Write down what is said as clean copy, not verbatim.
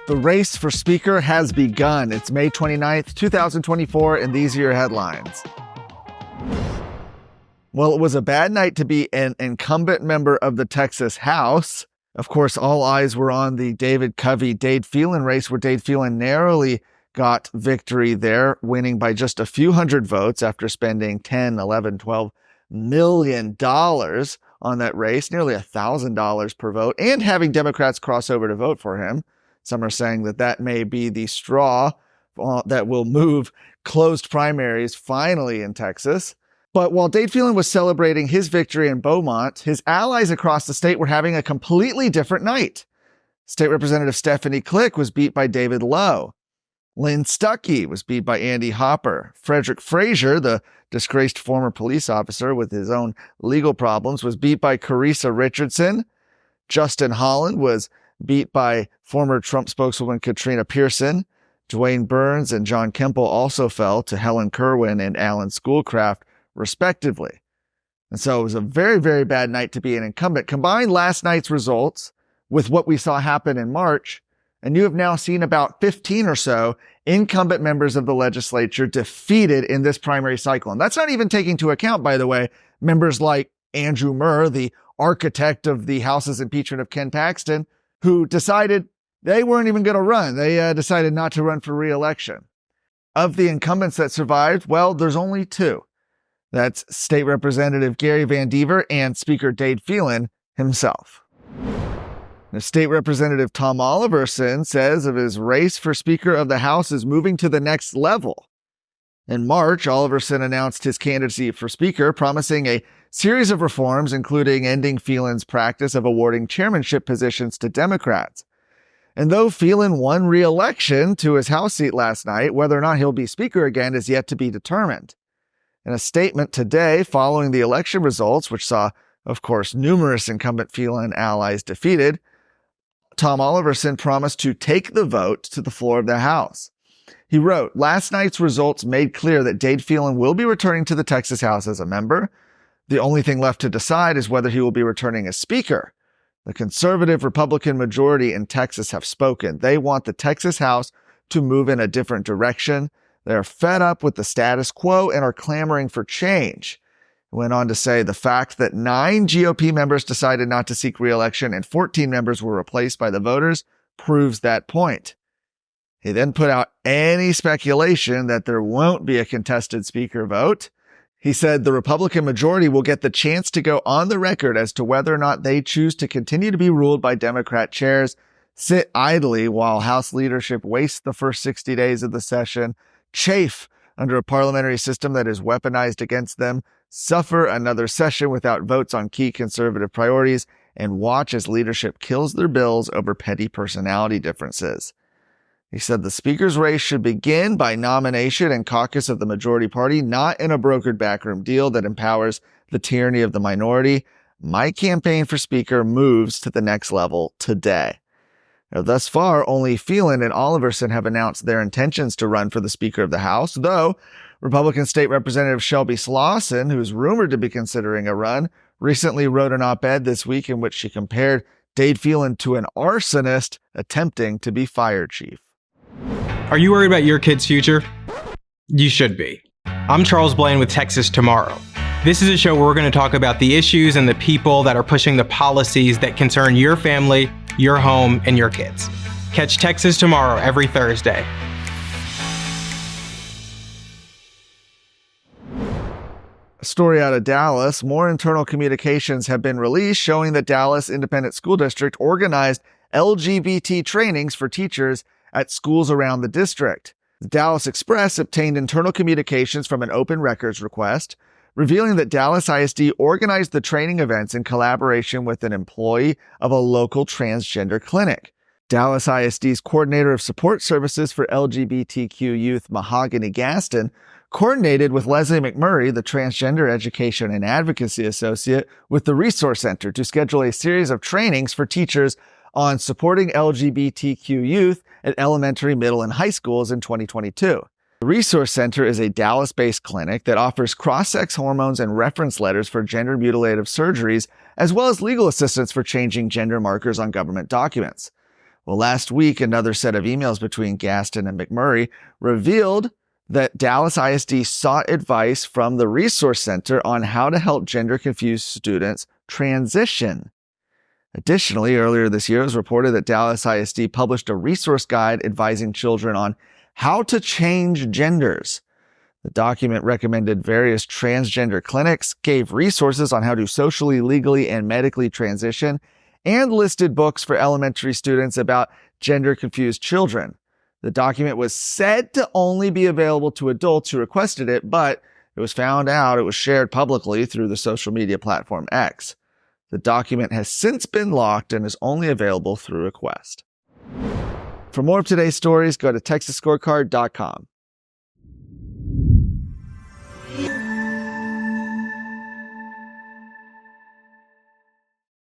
The race for Speaker has begun. It's May 29th, 2024, and these are your headlines. Well, it was a bad night to be an incumbent member of the Texas House. Of course, all eyes were on the David Covey-Dade Phelan race, where Dade Phelan narrowly got victory there, winning by just a few hundred votes after spending $10, $11, $12 million on that race, nearly $1,000 per vote, and having Democrats cross over to vote for him. Some are saying that that may be the straw that will move closed primaries finally in Texas. But while Dade Phelan was celebrating his victory in Beaumont, his allies across the state were having a completely different night. State Representative Stephanie Click was beat by David Lowe. Lynn Stuckey was beat by Andy Hopper. Frederick Frazier, the disgraced former police officer with his own legal problems, was beat by Carissa Richardson. Justin Holland was beat by former Trump spokeswoman Katrina Pearson. Dwayne Burns and John Kemple also fell to Helen Kerwin and Alan Schoolcraft, respectively. And so it was a very, very bad night to be an incumbent. Combine last night's results with what we saw happen in March, and you have now seen about 15 or so incumbent members of the legislature defeated in this primary cycle. And that's not even taking into account, by the way, members like Andrew Murr, the architect of the House's impeachment of Ken Paxton, who decided they weren't even going to run. They decided not to run for re-election. Of the incumbents that survived, well, there's only two. That's State Representative Gary Van Dever and Speaker Dade Phelan himself. Now, State Representative Tom Oliverson says of his race for Speaker of the House is moving to the next level. In March, Oliverson announced his candidacy for Speaker, promising a series of reforms, including ending Phelan's practice of awarding chairmanship positions to Democrats. And though Phelan won re-election to his House seat last night, whether or not he'll be Speaker again is yet to be determined. In a statement today following the election results, which saw, of course, numerous incumbent Phelan allies defeated, Tom Oliverson promised to take the vote to the floor of the House. He wrote, "Last night's results made clear that Dade Phelan will be returning to the Texas House as a member. The only thing left to decide is whether he will be returning as Speaker. The conservative Republican majority in Texas have spoken. They want the Texas House to move in a different direction. They are fed up with the status quo and are clamoring for change." He went on to say the fact that 9 GOP members decided not to seek re-election and 14 members were replaced by the voters proves that point. He then put out any speculation that there won't be a contested Speaker vote. He said the Republican majority will get the chance to go on the record as to whether or not they choose to continue to be ruled by Democrat chairs, sit idly while House leadership wastes the first 60 days of the session, chafe under a parliamentary system that is weaponized against them, suffer another session without votes on key conservative priorities, and watch as leadership kills their bills over petty personality differences. He said the Speaker's race should begin by nomination and caucus of the majority party, not in a brokered backroom deal that empowers the tyranny of the minority. My campaign for Speaker moves to the next level today. Now, thus far, only Phelan and Oliverson have announced their intentions to run for the Speaker of the House, though Republican State Representative Shelby Slauson, who is rumored to be considering a run, recently wrote an op-ed this week in which she compared Dade Phelan to an arsonist attempting to be fire chief. Are you worried about your kid's future? You should be. I'm Charles Blaine with Texas Tomorrow. This is a show where we're going to talk about the issues and the people that are pushing the policies that concern your family, your home, and your kids. Catch Texas Tomorrow every Thursday. A story out of Dallas. More internal communications have been released showing that Dallas Independent School District organized LGBT trainings for teachers at schools around the district. The Dallas Express obtained internal communications from an open records request, revealing that Dallas ISD organized the training events in collaboration with an employee of a local transgender clinic. Dallas ISD's coordinator of support services for LGBTQ youth, Mahogany Gaston, coordinated with Leslie McMurray, the transgender education and advocacy associate with the Resource Center, to schedule a series of trainings for teachers on supporting LGBTQ youth at elementary, middle, and high schools in 2022. The Resource Center is a Dallas-based clinic that offers cross-sex hormones and reference letters for gender mutilative surgeries, as well as legal assistance for changing gender markers on government documents. Well, last week, another set of emails between Gaston and McMurray revealed that Dallas ISD sought advice from the Resource Center on how to help gender-confused students transition. Additionally, earlier this year, it was reported that Dallas ISD published a resource guide advising children on how to change genders. The document recommended various transgender clinics, gave resources on how to socially, legally, and medically transition, and listed books for elementary students about gender-confused children. The document was said to only be available to adults who requested it, but it was found out it was shared publicly through the social media platform X. The document has since been locked and is only available through request. For more of today's stories, go to TexasScorecard.com.